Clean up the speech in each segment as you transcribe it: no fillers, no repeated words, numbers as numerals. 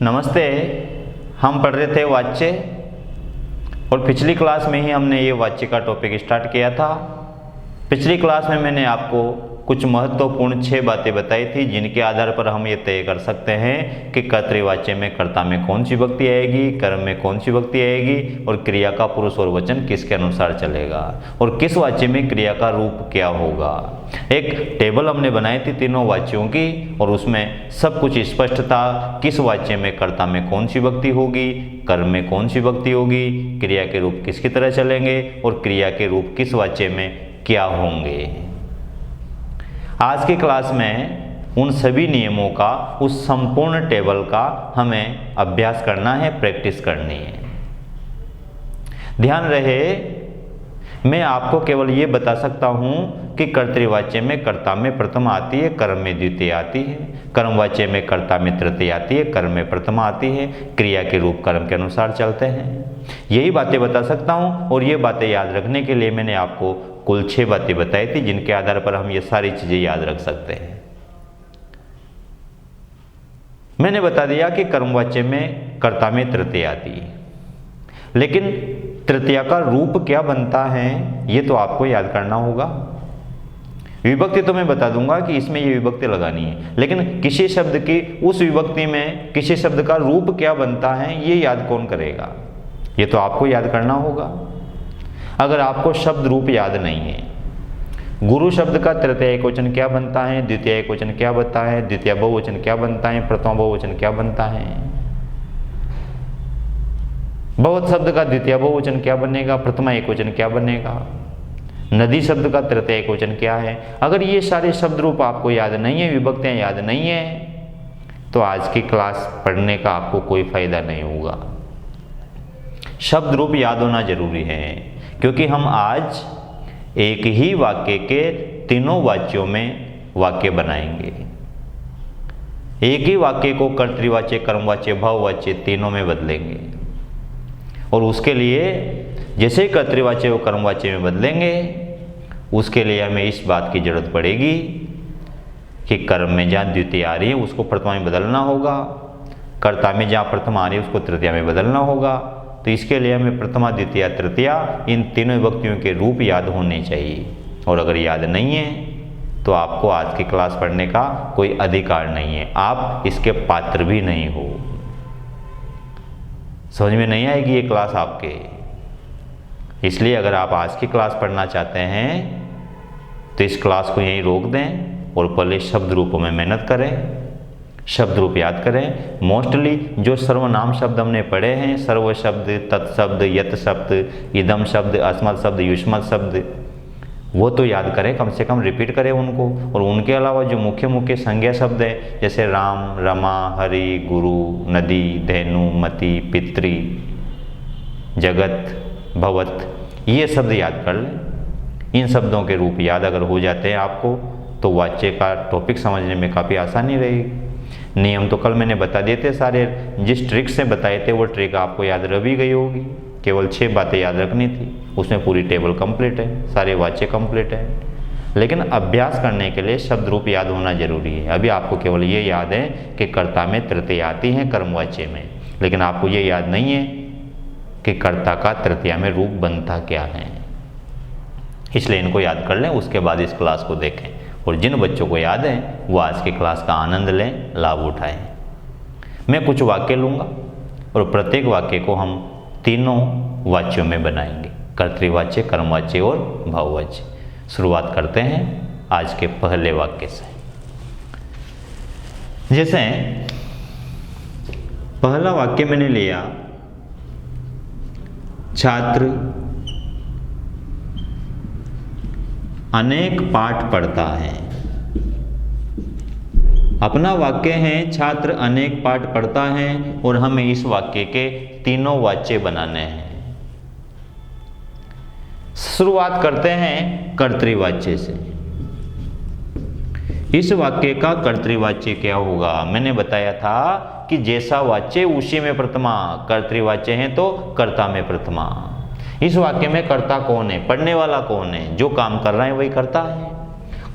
नमस्ते। हम पढ़ रहे थे वाच्य और पिछली क्लास में ही हमने ये वाच्य का टॉपिक स्टार्ट किया था। पिछली क्लास में मैंने आपको कुछ महत्वपूर्ण 6 बातें बताई थी जिनके आधार पर हम ये तय कर सकते हैं कि कर्तृवाच्य में कर्ता में कौन सी विभक्ति आएगी, कर्म में कौन सी विभक्ति आएगी और क्रिया का पुरुष और वचन किसके अनुसार चलेगा और किस वाच्य में क्रिया का रूप क्या होगा। एक टेबल हमने बनाई थी तीनों वाच्यों की और उसमें सब कुछ स्पष्ट था। किस वाच्य में कर्ता में कौन सी विभक्ति होगी, कर्म में कौन सी विभक्ति होगी, क्रिया के रूप किसकी तरह चलेंगे और क्रिया के रूप किस वाच्य में क्या होंगे। आज की क्लास में उन सभी नियमों का, उस संपूर्ण टेबल का हमें अभ्यास करना है, प्रैक्टिस करनी है। ध्यान रहे, मैं आपको केवल ये बता सकता हूँ कि कर्तृवाच्य में कर्ता में प्रथम आती है, कर्म में द्वितीय आती है, कर्मवाच्य में कर्ता में तृतीय आती है, कर्म में प्रथम आती है, क्रिया के रूप कर्म के अनुसार चलते हैं। यही बातें बता सकता हूँ और ये बातें याद रखने के लिए मैंने आपको कुल 6 बातें बताई थी जिनके आधार पर हम ये सारी चीज़ें याद रख सकते हैं। मैंने बता दिया कि कर्मवाच्य में कर्ता में तृतीय आती है, लेकिन तृतीया का रूप क्या बनता है ये तो आपको याद करना होगा। विभक्ति तो मैं बता दूंगा कि इसमें ये विभक्ति लगानी है, लेकिन किसी शब्द की उस विभक्ति में किसी शब्द का रूप क्या बनता है ये याद कौन करेगा, ये तो आपको याद करना होगा। अगर आपको शब्द रूप याद नहीं है, गुरु शब्द का तृतीय एकवचन क्या बनता है, द्वितीय एकवचन क्या बनता है, द्वितीय बहुवचन क्या बनता है, प्रथम बहुवचन क्या बनता है, बहुत शब्द का द्वितीय बहुवचन क्या बनेगा, प्रथमा एकवचन क्या बनेगा, नदी शब्द का तृतीय एकवचन क्या है, अगर ये सारे शब्द रूप आपको याद नहीं है, विभक्तियां याद नहीं है, तो आज की क्लास पढ़ने का आपको कोई फायदा नहीं होगा। शब्द रूप याद होना जरूरी है, क्योंकि हम आज एक ही वाक्य के तीनों वाच्यों में वाक्य बनाएंगे। एक ही वाक्य को कर्तृवाच्य, कर्मवाच्य, भाववाच्य तीनों में बदलेंगे और उसके लिए जैसे कर्तृवाच्य और कर्मवाच्य में बदलेंगे उसके लिए हमें इस बात की जरूरत पड़ेगी कि कर्म में जहाँ द्वितीय आ रही है उसको प्रथमा में बदलना होगा, कर्ता में जहाँ प्रथम आ रही है उसको तृतीया में बदलना होगा। तो इसके लिए हमें प्रथमा, द्वितीय, तृतीया इन तीनों विभक्तियों के रूप याद होने चाहिए, और अगर याद नहीं है तो आपको आज की क्लास पढ़ने का कोई अधिकार नहीं है, आप इसके पात्र भी नहीं हो। समझ में नहीं आएगी ये क्लास आपके। इसलिए अगर आप आज की क्लास पढ़ना चाहते हैं तो इस क्लास को यहीं रोक दें और पहले शब्द रूपों में मेहनत करें, शब्द रूप याद करें। मोस्टली जो सर्वनाम शब्द हमने पढ़े हैं, सर्व शब्द, तत्शब्द, यत शब्द, इदम शब्द, अस्मत् शब्द, युष्मत् शब्द, वो तो याद करें, कम से कम रिपीट करें उनको। और उनके अलावा जो मुख्य मुख्य संज्ञा शब्द है जैसे राम, रमा, हरि, गुरु, नदी, धेनु, मति, पितृ, जगत, भवत, ये शब्द याद कर लें। इन शब्दों के रूप याद अगर हो जाते हैं आपको तो वाच्य का टॉपिक समझने में काफ़ी आसानी रहेगी। नियम तो कल मैंने बता दिए थे सारे, जिस ट्रिक से बताए थे वो ट्रिक आपको याद रह भी गई होगी। केवल 6 बातें याद रखनी थी, उसमें पूरी टेबल कंप्लीट है, सारे वाच्य कंप्लीट है। लेकिन अभ्यास करने के लिए शब्द रूप याद होना जरूरी है। अभी आपको केवल ये याद है कि कर्ता में तृतीया आती है कर्मवाच्य में, लेकिन आपको ये याद नहीं है कि कर्ता का तृतीया में रूप बनता क्या है। इसलिए इनको याद कर लें, उसके बाद इस क्लास को देखें, और जिन बच्चों को याद है वो आज की क्लास का आनंद लें, लाभ उठाएं। मैं कुछ वाक्य लूँगा और प्रत्येक वाक्य को हम तीनों वाच्यों में बनाएंगे, कर्तृवाच्य, कर्मवाच्य और भाववाच्य। शुरुआत करते हैं आज के पहले वाक्य से। जैसे पहला वाक्य मैंने लिया, छात्र अनेक पाठ पढ़ता है। अपना वाक्य है, छात्र अनेक पाठ पढ़ता है, और हमें इस वाक्य के तीनों वाच्य बनाने हैं। शुरुआत करते हैं कर्तृवाच्य से। इस वाक्य का कर्तृवाच्य क्या होगा? मैंने बताया था कि जैसा वाच्य उसी में प्रथमा, कर्तृवाच्य है तो कर्ता में प्रथमा। इस वाक्य में कर्ता कौन है? पढ़ने वाला कौन है? जो काम कर रहा है वही करता है।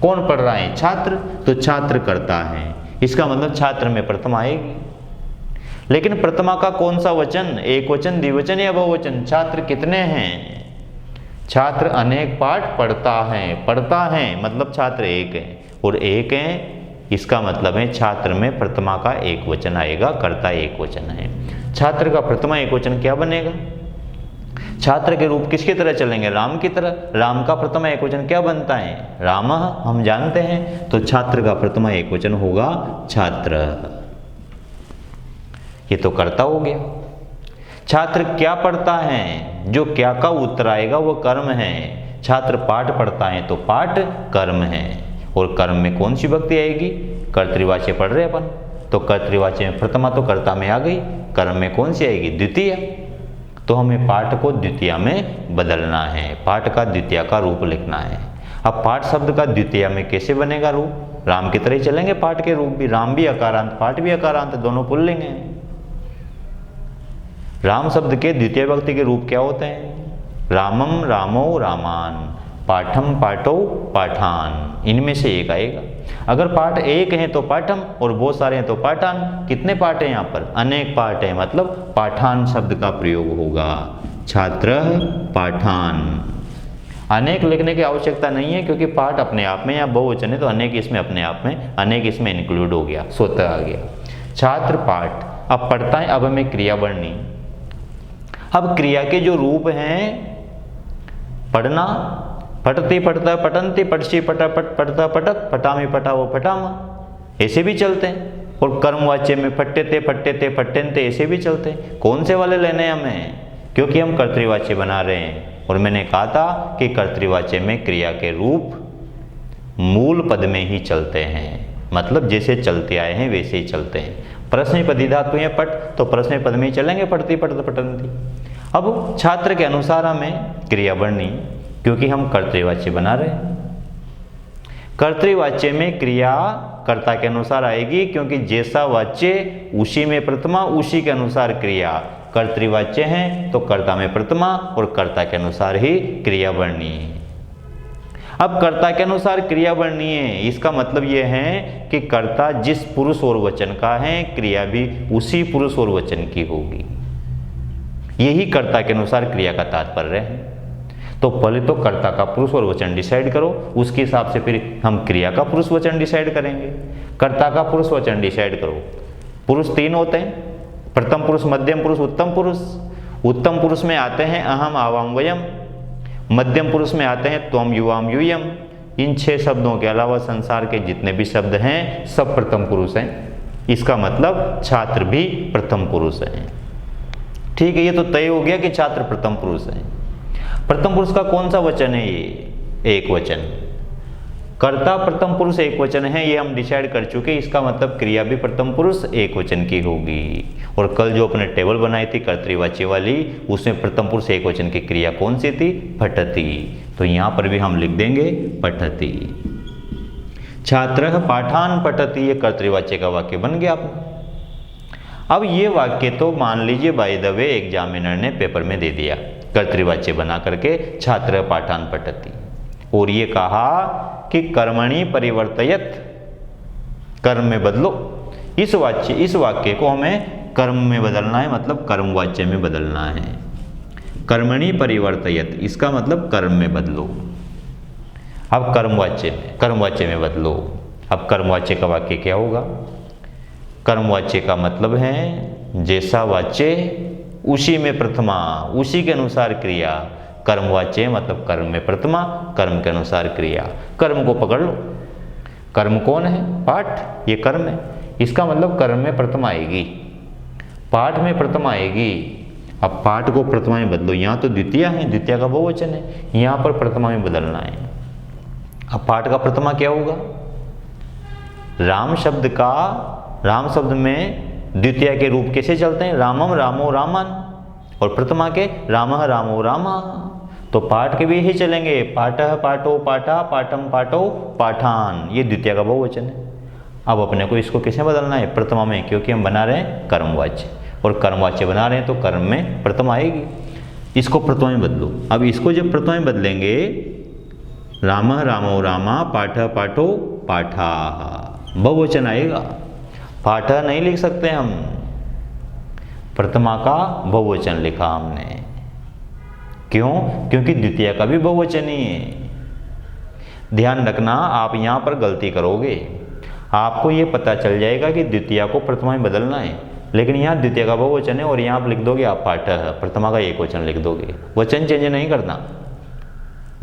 कौन पढ़ रहा है? छात्र, तो छात्र करता है, इसका मतलब छात्र में प्रथम आएगी। लेकिन प्रथमा का कौन सा वचन, एक वचन, द्विवचन या बहुवचन? छात्र कितने हैं? छात्र अनेक पाठ पढ़ता है मतलब छात्र एक है, और एक है इसका मतलब है छात्र में प्रथमा का एक वचन आएगा, कर्ता एक वचन है। छात्र का प्रथमा एक वचन क्या बनेगा? छात्र के रूप किसकी तरह चलेंगे? राम की तरह। राम का प्रथमा एक वचन क्या बनता है? रामः, हम जानते हैं। तो छात्र का प्रथमा एक वचन होगा छात्र। ये तो कर्ता हो गया। छात्र क्या पढ़ता है? जो क्या का उत्तर आएगा वो कर्म है। छात्र पाठ पढ़ता है तो पाठ कर्म है, और कर्म में कौन सी विभक्ति आएगी? कर्तृवाच्य पढ़ रहे अपन, तो कर्तृवाच्य में प्रथमा तो कर्ता में आ गई, कर्म में कौन सी आएगी? द्वितीय। तो हमें पाठ को द्वितीय में बदलना है, पाठ का द्वितीय का रूप लिखना है। अब पाठ शब्द का द्वितीय में कैसे बनेगा रूप? राम की तरह ही चलेंगे पाठ के रूप भी। राम भी अकारांत, पाठ भी अकारांत, दोनों पुल्लिंग हैं। राम शब्द के द्वितीय विभक्ति के रूप क्या होते हैं? रामम, रामो, रामान, पाठम, पाठो, पाठान, इनमें से एक आएगा। अगर पाठ एक है तो पाठम, और बहुत सारे हैं तो पाठान। कितने पाठ हैं यहाँ पर? अनेक पाठ है, मतलब पाठान शब्द का प्रयोग होगा। छात्र पाठान। अनेक लिखने की आवश्यकता नहीं है, क्योंकि पाठ अपने आप में या बहुवचन है तो अनेक इसमें अपने आप में, अनेक इसमें इंक्लूड हो गया, स्वतः आ गया। छात्र पाठ। अब पढ़ता है, अब हमें क्रिया बढ़नी। अब क्रिया के जो रूप हैं, पढ़ना, पठति पठता, पठन्ति, पठसी पठा, पठ पठता पठत, पठामि पठावो पठामा, ऐसे भी चलते हैं। और कर्मवाच्य में पठ्यते पठ्यते पठ्यन्ते ऐसे भी चलते हैं। कौन से वाले लेने हैं हमें? क्योंकि हम कर्तृवाच्य बना रहे हैं, और मैंने कहा था कि कर्तृवाच्य में क्रिया के रूप मूल पद में ही चलते हैं, मतलब जैसे चलते आए हैं वैसे ही चलते हैं। प्रश्नपदी धातु है पठ, तो प्रश्नपद में ही चलेंगे, पठती पठत पठन्ति। अब छात्र के अनुसार हमें क्रिया बढ़नी, क्योंकि हम कर्तृवाच्य बना रहे हैं। कर्तृवाच्य में क्रिया कर्ता के अनुसार आएगी, क्योंकि जैसा वाच्य उसी में प्रथमा, उसी के अनुसार क्रिया। कर्तृवाच्य है तो कर्ता में प्रथमा, और कर्ता के अनुसार ही क्रिया बढ़नी है। अब कर्ता के अनुसार क्रिया बढ़नी है, इसका मतलब यह है कि कर्ता जिस पुरुष और वचन का है, क्रिया भी उसी पुरुष और वचन की होगी। यही कर्ता के अनुसार क्रिया का तात्पर्य है। तो पहले तो कर्ता का पुरुष और वचन डिसाइड करो, उसके हिसाब से फिर हम क्रिया का पुरुष वचन डिसाइड करेंगे। कर्ता का पुरुष वचन डिसाइड करो। पुरुष तीन होते हैं, प्रथम पुरुष, मध्यम पुरुष, उत्तम पुरुष। उत्तम पुरुष में आते हैं अहम, आवाम, वयम। मध्यम पुरुष में आते हैं त्वम, युवाम, यूयम। इन 6 शब्दों के अलावा संसार के जितने भी शब्द हैं सब प्रथम पुरुष हैं। इसका मतलब छात्र भी प्रथम पुरुष हैं। ठीक है, ये तो तय हो गया कि छात्र प्रथम पुरुष हैं। प्रथम पुरुष का कौन सा वचन है? ये एक वचन। कर्ता प्रथम पुरुष एक वचन है, ये हम डिसाइड कर चुके। इसका मतलब क्रिया भी प्रथम पुरुष एक वचन की होगी। और कल जो अपने टेबल बनाई थी कर्तृवाच्य वाली, उसमें प्रथम पुरुष एक वचन की क्रिया कौन सी थी? पठति। तो यहाँ पर भी हम लिख देंगे पठति। छात्रः पाठान पठति, ये कर्तृवाच्य का वाक्य बन गया अपना। अब ये वाक्य तो मान लीजिए बाय द वे एग्जामिनर ने पेपर में दे दिया, कर्तृवाच्य बना करके छात्र पाठान पठति, और ये कहा कि कर्मणि परिवर्तयत, कर्म में बदलो। इस वाक्य को हमें कर्म में बदलना है, मतलब कर्मवाच्य में बदलना है। कर्मणि परिवर्तयत, इसका मतलब कर्म में बदलो। अब कर्मवाच्य में बदलो। अब कर्मवाच्य का वाक्य क्या होगा? कर्मवाच्य का मतलब है जैसा वाच्य उसी में प्रथमा, उसी के अनुसार क्रिया। कर्मवाच्य मतलब कर्म में प्रथमा, कर्म के अनुसार क्रिया। कर्म को पकड़ लो। कर्म कौन है? पाठ, ये कर्म है। इसका मतलब कर्म में प्रथमा आएगी, पाठ में प्रथमा आएगी। अब पाठ को प्रथमा में बदलो। यहाँ तो द्वितीय है, द्वितीय का बहुवचन है, यहाँ पर प्रथमा में बदलना है। अब पाठ का प्रथमा क्या होगा? राम शब्द में द्वितीय के रूप कैसे चलते हैं? रामम, रामो, रामन, और प्रथमा के रामः, रामो, रामा। तो पाठ के भी यही चलेंगे, पाठः, पाठो, पाठा, पाठम, पाठो, पाठान, ये द्वितीय का बहुवचन है। अब अपने को इसको कैसे बदलना है? प्रथमा में, क्योंकि हम बना रहे हैं कर्मवाच्य, और कर्मवाच्य बना रहे हैं तो कर्म में प्रथमा आएगी। इसको प्रथमा में बदलो। अब इसको जब प्रथमा में बदलेंगे, रामः, रामो, रामा, पाठः, पाठो, पाठा, बहुवचन आएगा। पाठः नहीं लिख सकते हम, प्रथमा का बहुवचन लिखा हमने। क्यों? क्योंकि द्वितीय का भी बहुवचन ही है। ध्यान रखना, आप यहाँ पर गलती करोगे, आपको ये पता चल जाएगा कि द्वितीय को प्रथमा में बदलना है, लेकिन यहाँ द्वितीय का बहुवचन है और यहाँ आप लिख दोगे आप पाठः, प्रथमा का एक वचन लिख दोगे। वचन चेंज नहीं करना,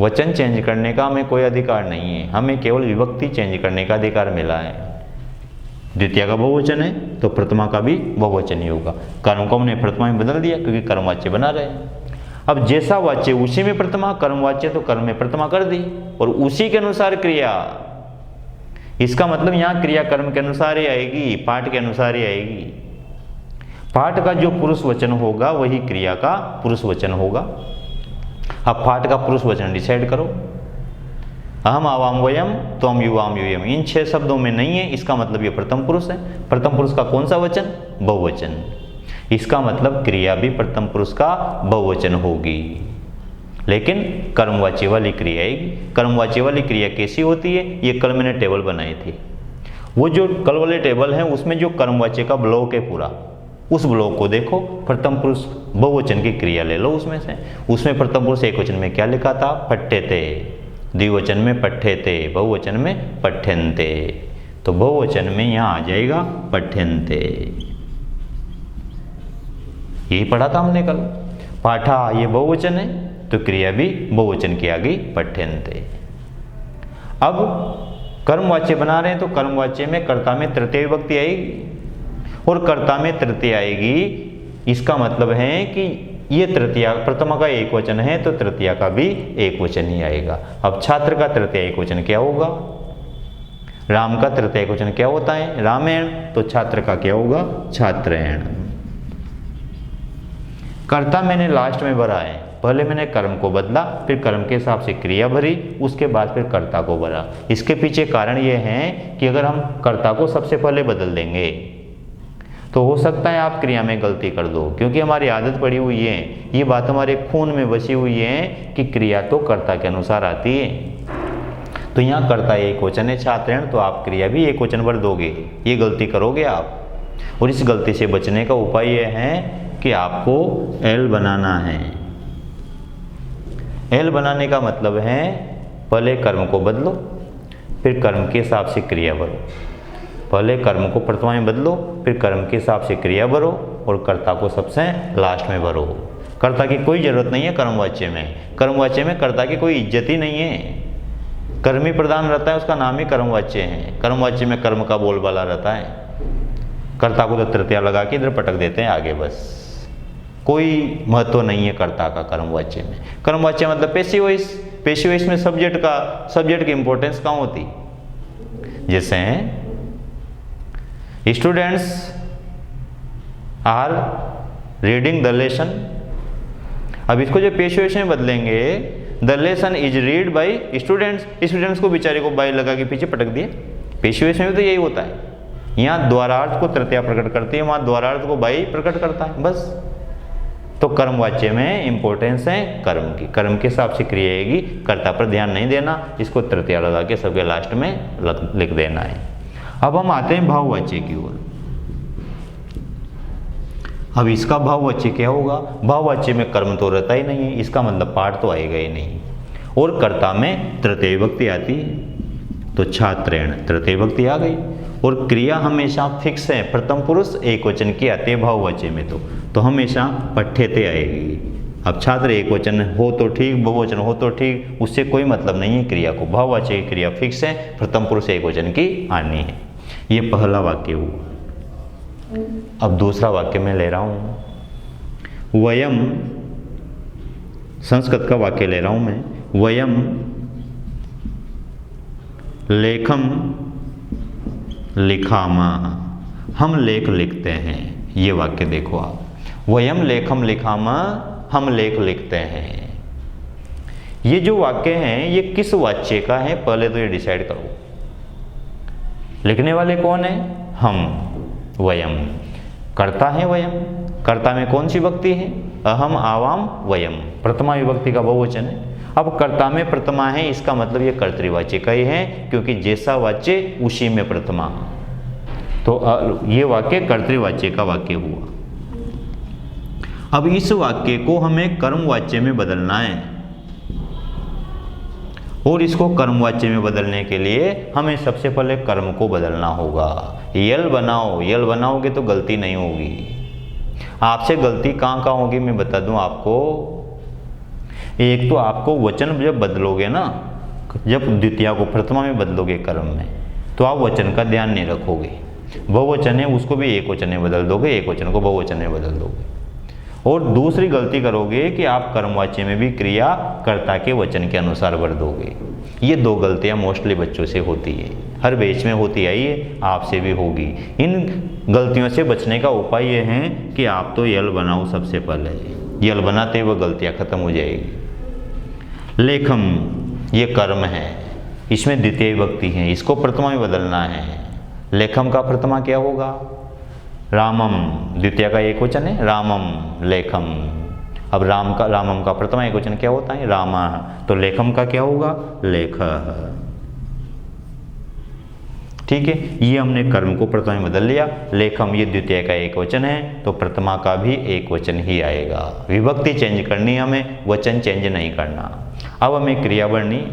वचन चेंज करने का हमें कोई अधिकार नहीं है, हमें केवल विभक्ति चेंज करने का अधिकार मिला है। द्वितीय का बहुवचन है तो प्रथमा का भी बहुवचन ही होगा। कर्म को हमने प्रथमा में बदल दिया क्योंकि कर्मवाच्य बना रहे हैं। अब जैसा वाच्य उसी में प्रथमा, कर्मवाच्य तो कर्म में प्रथमा कर दी और उसी के अनुसार क्रिया। इसका मतलब यहाँ क्रिया कर्म के अनुसार ही आएगी, पाठ के अनुसार ही आएगी। पाठ का जो पुरुष वचन होगा वही क्रिया का पुरुष वचन होगा। अब पाठ का पुरुष वचन डिसाइड करो। अहम आवाम वयम त्वम युवाम यूयम, इन 6 शब्दों में नहीं है, इसका मतलब ये प्रथम पुरुष है। प्रथम पुरुष का कौन सा वचन? बहुवचन। इसका मतलब क्रिया भी प्रथम पुरुष का बहुवचन होगी, लेकिन कर्मवाच्य वाली क्रिया आएगी। कर्मवाच्य वाली क्रिया कैसी होती है? ये कल मैंने टेबल बनाए थे, वो जो कल वाले टेबल हैं उसमें जो कर्मवाच्य का ब्लॉक है पूरा, उस ब्लॉक को देखो, प्रथम पुरुष बहुवचन की क्रिया ले लो उसमें से। उसमें प्रथम पुरुष एक वचन में क्या लिखा था? पठ्यते, द्विवचन में पठ्यते, बहुवचन में पठ्यन्ते। तो बहुवचन में यहाँ आ जाएगा पठ्यन्ते। यही पढ़ा था हमने कल। पाठा ये बहुवचन है तो क्रिया भी बहुवचन की आ गई, पठ्यन्ते। अब कर्मवाच्य बना रहे हैं तो कर्मवाच्य में कर्ता में तृतीय विभक्ति आएगी और कर्ता में तृतीय आएगी। इसका मतलब है कि ये तृतीय, प्रथमा का एक वचन है तो तृतीय का भी एक वचन ही आएगा। अब छात्र का तृतीय एक वचन क्या होगा? राम का तृतीय एक वचन क्या होता है? रामेण। तो छात्र का क्या होगा? छात्रेण। कर्ता मैंने लास्ट में भरा है, पहले मैंने कर्म को बदला, फिर कर्म के हिसाब से क्रिया भरी, उसके बाद फिर कर्ता को भरा। इसके पीछे कारण ये है कि अगर हम कर्ता को सबसे पहले बदल देंगे तो हो सकता है आप क्रिया में गलती कर दो, क्योंकि हमारी आदत पड़ी हुई है, ये बात हमारे खून में बसी हुई है कि क्रिया तो कर्ता के अनुसार आती है। तो यहाँ कर्ता एक वचन है छात्रेण, तो आप क्रिया भी एक वचन भर दोगे, ये गलती करोगे आप। और इस गलती से बचने का उपाय यह है कि आपको एल बनाना है। एल बनाने का मतलब है पहले कर्म को बदलो, फिर कर्म के हिसाब से क्रिया भरो। पहले कर्म को प्रथमा में बदलो, फिर कर्म के हिसाब से क्रिया भरो और कर्ता को सबसे लास्ट में भरो। कर्ता की कोई जरूरत नहीं है कर्मवाच्य में। कर्मवाच्य में कर्ता की कोई इज्जत ही नहीं है। कर्मी प्रधान रहता है, उसका नाम ही कर्मवाच्य है। कर्मवाच्य में कर्म का बोलबाला रहता है। कर्ता को तो तृतीया लगा के इधर पटक देते हैं आगे, बस कोई महत्व नहीं है कर्ता का कर्मवाच्य में। कर्मवाच्य मतलब पैसिव वॉइस। पैसिव वॉइस में सब्जेक्ट की इंपॉर्टेंस कहाँ होती? जैसे students are reading the lesson. अब इसको जो पैसिव वॉइस में बदलेंगे, the lesson is read by students. Students को बेचारे को बाय लगा के पीछे पटक दिए। पैसिव वॉइस में भी तो यही होता है। यहाँ द्वारार्थ को तृतीया प्रकट करती है, वहाँ द्वारार्थ को बाय प्रकट करता है, बस। तो कर्मवाच्य में इंपॉर्टेंस है कर्म की, कर्म के हिसाब से क्रिया आएगी, कर्ता पर ध्यान नहीं देना, इसको तृतीया लगा के सबके लास्ट में लिख देना है। अब हम आते हैं भाववाच्य की ओर। अब इसका भाववाच्य क्या होगा? भाववाच्य में कर्म तो रहता ही नहीं है, इसका मतलब पाठ तो आएगा ही नहीं, और कर्ता में तृतीय विभक्ति आती है। तो छात्रेण तृतीय विभक्ति आ गई, और क्रिया हमेशा फिक्स है, प्रथम पुरुष एक वचन की आती है भाववाच्य में, तो हमेशा पठ्यते आएगी। अब छात्र एक वचन हो तो ठीक, बहुवचन हो तो ठीक, उससे कोई मतलब नहीं है क्रिया को। भाववाच्य की क्रिया फिक्स है, प्रथम पुरुष एक वचन की आनी है। ये पहला वाक्य हुआ। अब दूसरा वाक्य मैं ले रहा हूं, वयम, संस्कृत का वाक्य ले रहा हूं मैं। वयम लेखम लिखामा, हम लेख लिखते हैं। ये वाक्य देखो आप, वयम लेखम लिखामा, हम लेख लिखते हैं। ये जो वाक्य हैं ये किस वाच्य का है, पहले तो ये डिसाइड करो। लिखने वाले कौन है? हम, वयम। कर्ता है वयम। कर्ता में कौन सी विभक्ति है? अहम आवाम वयम, प्रथमा विभक्ति का बहुवचन है। अब कर्ता में प्रथमा है, इसका मतलब ये कर्तृवाच्य का ही है, क्योंकि जैसा वाच्य उसी में प्रथमा। तो ये वाक्य कर्तृवाच्य का वाक्य हुआ। अब इस वाक्य को हमें कर्मवाच्य में बदलना है, और इसको कर्मवाच्य में बदलने के लिए हमें सबसे पहले कर्म को बदलना होगा। यल बनाओ, यल बनाओगे तो गलती नहीं होगी। आपसे गलती कहाँ कहाँ होगी मैं बता दूं आपको। एक तो आपको वचन जब बदलोगे ना, जब द्वितीया को प्रथमा में बदलोगे कर्म में, तो आप वचन का ध्यान नहीं रखोगे। बहुवचन है उसको भी एक वचन में बदल दोगे, एक वचन को बहुवचन में बदल दोगे। और दूसरी गलती करोगे कि आप कर्मवाच्य में भी क्रिया कर्ता के वचन के अनुसार भर दोगे। ये दो गलतियां मोस्टली बच्चों से होती है, हर बैच में होती है, ये आपसे भी होगी। इन गलतियों से बचने का उपाय ये है कि आप तो यल बनाओ सबसे पहले, यल बनाते हुए गलतियां खत्म हो जाएगी। लेखम ये कर्म है, इसमें द्वितीय विभक्ति है, इसको प्रथमा में बदलना है। लेखम का प्रथमा क्या होगा? रामम, द्वितीय का एक वचन है रामम लेखम। अब रामम का प्रथमा एक वचन क्या होता है? रामा। तो लेखम का क्या होगा? लेख। ठीक है, ये हमने कर्म को प्रथमा में बदल लिया। लेखम ये द्वितीय का एक वचन है, तो प्रथमा का भी एक वचन ही आएगा। विभक्ति चेंज करनी हमें, वचन चेंज नहीं करना। अब हमें क्रिया बढ़नी।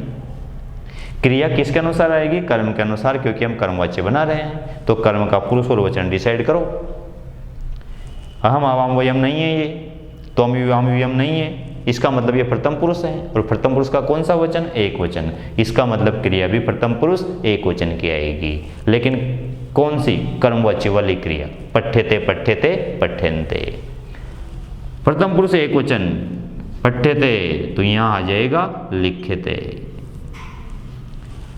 क्रिया किसके अनुसार आएगी? कर्म के अनुसार, क्योंकि हम कर्मवाच्य बना रहे हैं। तो कर्म का पुरुष और वचन डिसाइड करो। अहम आवाम वयम नहीं है ये, त्वम युवाम युयम नहीं है, इसका मतलब ये प्रथम पुरुष है। और प्रथम पुरुष का कौन सा वचन? एक वचन। इसका मतलब क्रिया भी प्रथम पुरुष एक वचन की आएगी। लेकिन कौन सी? कर्मवाच्य वाली क्रिया। पठ्यते पठ्यते पठ्यन्ते, प्रथम पुरुष एक वचन। पठ्यते तो यहाँ आ जाएगा लिख्यते।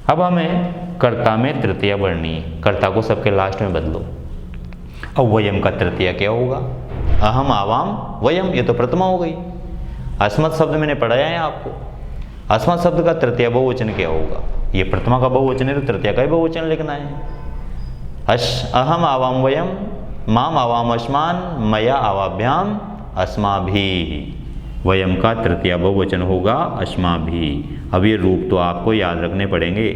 अब हमें कर्ता में तृतीया बढ़नी है, कर्ता को सबके लास्ट में बदलो। अब वयम का तृतीया क्या होगा? अहम आवाम वयम, ये तो प्रथमा हो गई। अस्मत् शब्द मैंने पढ़ाया है आपको। अस्मत् शब्द का तृतीया बहुवचन क्या होगा? ये प्रथमा का बहुवचन है तो तृतीया का ही बहुवचन लिखना है। अहम आवाम वयम, माम आवाम अस्मान, मया आवाभ्याम, अस्माभिः। वयम का तृतीया बहुवचन होगा अस्माभिः। अब ये रूप तो आपको याद रखने पड़ेंगे।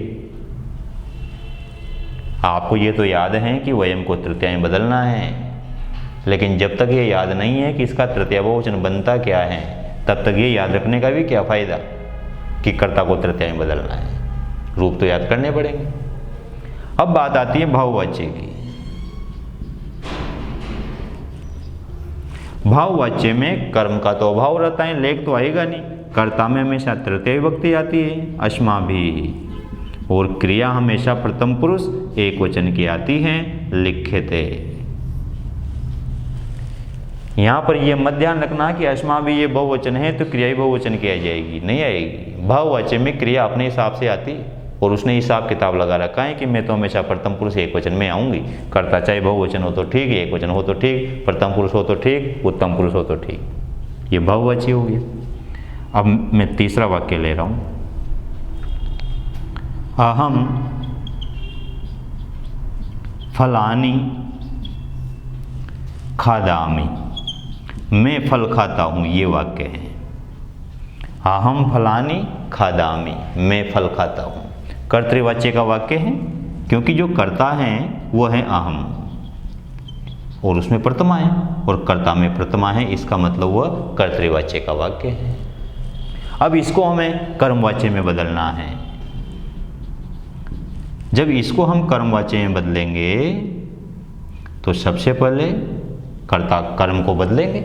आपको ये तो याद है कि वयम को तृतीया में बदलना है, लेकिन जब तक ये याद नहीं है कि इसका तृतीया बहुवचन बनता क्या है, तब तक ये याद रखने का भी क्या फायदा कि कर्ता को तृतीया में बदलना है। रूप तो याद करने पड़ेंगे। अब बात आती है भाववाच्य की। भाववाच्य में कर्म का तो अभाव रहता है, लेख तो आएगा नहीं। कर्ता में हमेशा तृतीय विभक्ति आती है अस्माभिः, और क्रिया हमेशा प्रथम पुरुष एक वचन की आती है लिख्यते। यहाँ पर यह मत ध्यान रखना कि अस्माभिः ये बहुवचन है तो क्रिया ही बहुवचन की आ जाएगी, नहीं आएगी। भाववाच्य में क्रिया अपने हिसाब से आती, और उसने हिसाब किताब लगा रखा है कि मैं तो हमेशा प्रथम पुरुष एक वचन में आऊँगी। कर्ता चाहे बहुवचन हो तो ठीक, एक वचन हो तो ठीक, प्रथम पुरुष हो तो ठीक, उत्तम पुरुष हो तो ठीक। ये भाववाच्य हो गया। अब मैं तीसरा वाक्य ले रहा हूँ। अहम फलानी खादामी, मैं फल खाता हूँ, ये वाक्य है। अहम फलानी खादामी, मैं फल खाता हूँ। कर्तृवाच्य का वाक्य है, क्योंकि जो कर्ता है वो है अहम, और उसमें प्रथमा है, और कर्ता में प्रथमा है, इसका मतलब वह कर्तृवाच्य का वाक्य है। अब इसको हमें कर्मवाच्य में बदलना है। जब इसको हम कर्मवाच्य में बदलेंगे तो सबसे पहले कर्ता कर्म को बदलेंगे,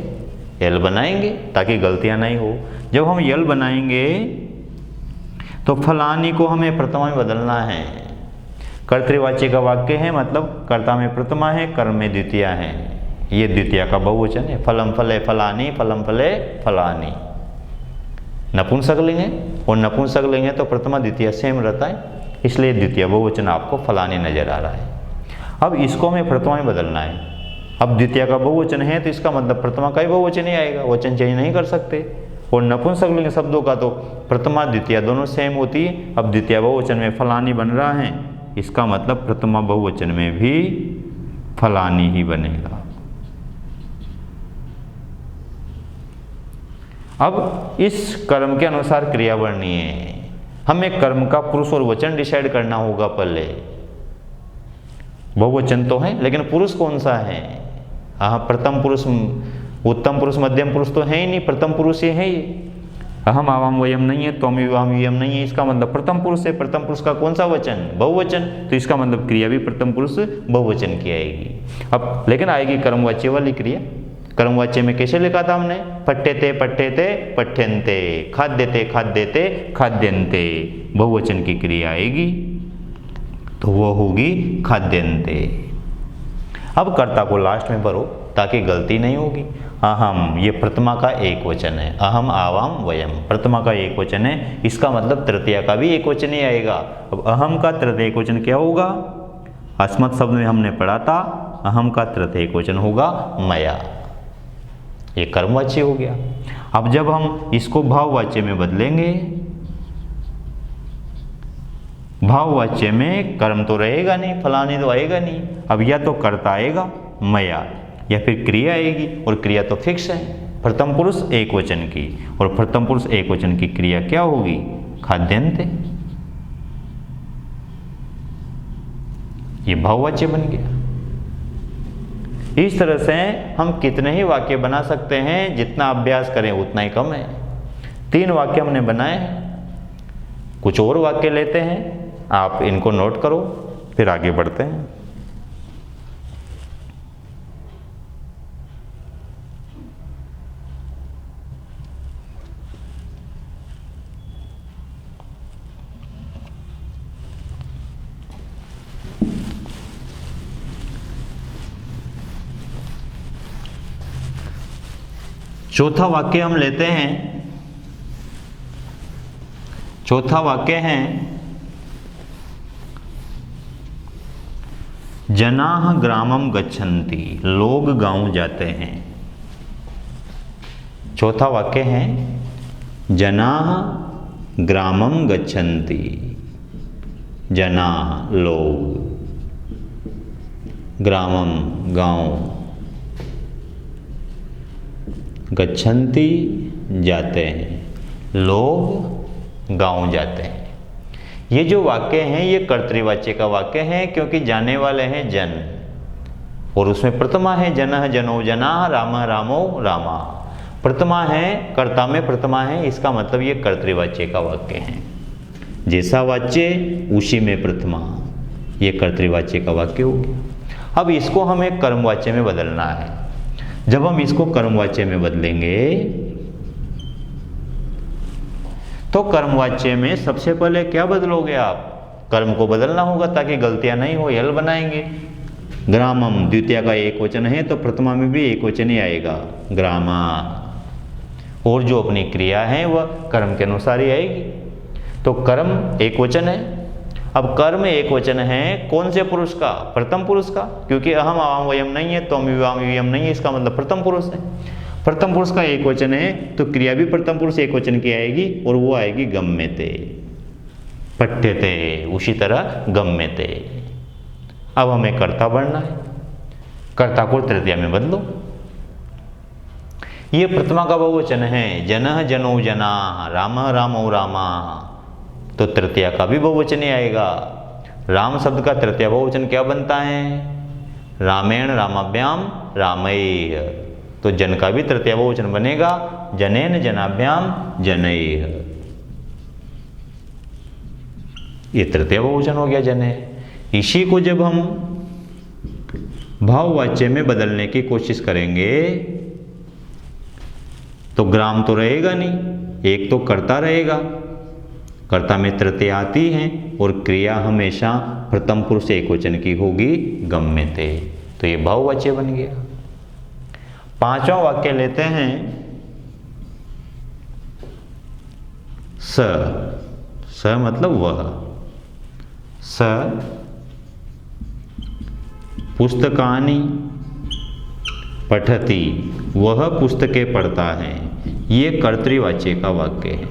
यल बनाएंगे ताकि गलतियां नहीं हो। जब हम यल बनाएंगे तो फलानी को हमें प्रथमा में बदलना है। कर्तृवाच्य का वाक्य है, मतलब कर्ता में प्रथमा है, कर्म में द्वितीया है। ये द्वितीया का बहुवचन है। फलम फले फलानी, फलम फले फलानी। नपुंसकलिंग है, और नपुंसकलिंग है तो प्रथमा द्वितीया सेम रहता है, इसलिए द्वितीय बहुवचन आपको फलानी नजर आ रहा है। अब इसको हमें प्रथमा में बदलना है। अब द्वितीय का बहुवचन है तो इसका मतलब प्रथमा का ही बहुवचन ही आएगा, वचन चेंज नहीं कर सकते। और नपुंसकलिंग शब्दों का तो प्रथमा द्वितीय दोनों सेम होती है। अब द्वितीय बहुवचन में फलानी बन रहा है, इसका मतलब प्रथमा बहुवचन में भी फलानी ही बनेगा। अब इस कर्म के अनुसार क्रिया बढ़नी है। हमें कर्म का पुरुष और वचन डिसाइड करना होगा पहले। बहुवचन तो है, लेकिन पुरुष कौन सा है? हाँ, प्रथम पुरुष उत्तम पुरुष मध्यम पुरुष तो है ही नहीं, प्रथम पुरुष ही है ये। अहम आवाम वयम नहीं है, त्वम युवाम युयम नहीं है, इसका मतलब प्रथम पुरुष है। प्रथम पुरुष का कौन सा वचन? बहुवचन। तो इसका मतलब क्रिया भी प्रथम पुरुष बहुवचन की आएगी। अब लेकिन आएगी कर्मवाच्य वाली क्रिया। कर्मवाच्य में कैसे लिखा था हमने? पठ्यते पठ्यते पठ्यन्ते, खाद्यते खाद्यते खाद्यन्ते, बहुवचन की क्रिया आएगी तो वो होगी खाद्यन्ते। अब कर्ता को लास्ट में भरो ताकि गलती नहीं होगी। अहम, ये प्रथमा का एक वचन है। अहम आवाम वयम प्रथमा का एक वचन है, इसका मतलब तृतीया का भी एक वचन ही आएगा। अब अहम का तृतीय एक वचन क्या होगा? अस्मत् शब्द में हमने पढ़ा था, अहम का तृतीय एक वचन होगा मया। ये कर्मवाच्य हो गया। अब जब हम इसको भाववाच्य में बदलेंगे, भाववाच्य में कर्म तो रहेगा नहीं, फलाने तो आएगा नहीं। अब या तो कर्ता आएगा मया, या फिर क्रिया आएगी, और क्रिया तो फिक्स है प्रथम पुरुष एक वचन की, और प्रथम पुरुष एक वचन की क्रिया क्या होगी? खाद्यन्ते। ये भाववाच्य बन गया। इस तरह से हम कितने ही वाक्य बना सकते हैं, जितना अभ्यास करें उतना ही कम है। 3 वाक्य हमने बनाए हैं, कुछ और वाक्य लेते हैं, आप इनको नोट करो फिर आगे बढ़ते हैं। चौथा वाक्य हम लेते हैं। चौथा वाक्य है जनाः ग्रामम गच्छन्ति, लोग गांव जाते हैं। चौथा वाक्य है जनाः ग्रामम गच्छन्ति, जनाः लोग, ग्रामम गांव, गच्छन्ति जाते हैं, लोग गांव जाते हैं। ये जो वाक्य हैं ये कर्तृवाच्य का वाक्य है, क्योंकि जाने वाले हैं जन, और उसमें प्रथमा है जनः जनो जनाः, रामः रामो रामा। प्रथमा है, कर्ता में प्रथमा है, इसका मतलब ये कर्तृवाच्य का वाक्य है। जैसा वाच्य उसी में प्रथमा, ये कर्तृवाच्य का वाक्य हो गया। अब इसको हमें कर्मवाच्य में बदलना है। जब हम इसको कर्मवाच्य में बदलेंगे तो कर्मवाच्य में सबसे पहले क्या बदलोगे आप? कर्म को बदलना होगा ताकि गलतियां नहीं हो। यल बनाएंगे। ग्रामम द्वितीय का एक वचन है तो प्रथमा में भी एक वचन ही आएगा, ग्रामा, और जो अपनी क्रिया है वह कर्म के अनुसार ही आएगी। तो कर्म एक वचन है। अब कर्म एक वचन है कौन से पुरुष का? प्रथम पुरुष का, क्योंकि अहम आवाम वयम नहीं है, त्वम युवाम युयम नहीं है, इसका मतलब प्रथम पुरुष है। प्रथम पुरुष का एक वचन है तो क्रिया भी प्रथम पुरुष एक वचन की आएगी, और वो आएगी गम्यते, पठ्यते, उसी तरह गम्यते। अब हमें कर्ता बढ़ना है, कर्ता को तृतीया में बदलो। ये प्रथमा का बहुवचन है, जनः जनो जनाः, रामः रामो रामाः, तो तृतीया का भी बहुवचन ही आएगा। राम शब्द का तृतीया बहुवचन क्या बनता है? रामेण रामाभ्याम रामैः, तो जन का भी तृतीया बहुवचन बनेगा, जनेन जनाभ्याम जनैः। ये तृतीया बहुवचन हो गया जने। इसी को जब हम भाववाच्य में बदलने की कोशिश करेंगे तो ग्राम तो रहेगा नहीं, एक तो कर्ता रहेगा, कर्ता में तृतीया आती है, और क्रिया हमेशा प्रथम पुरुष एक वचन की होगी, गम्यते, तो ये भाववाच्य बन गया। 5वां वाक्य लेते हैं स मतलब वह। स पुस्तकानि पठति, वह पुस्तकें पढ़ता है। ये कर्तृवाच्य का वाक्य है,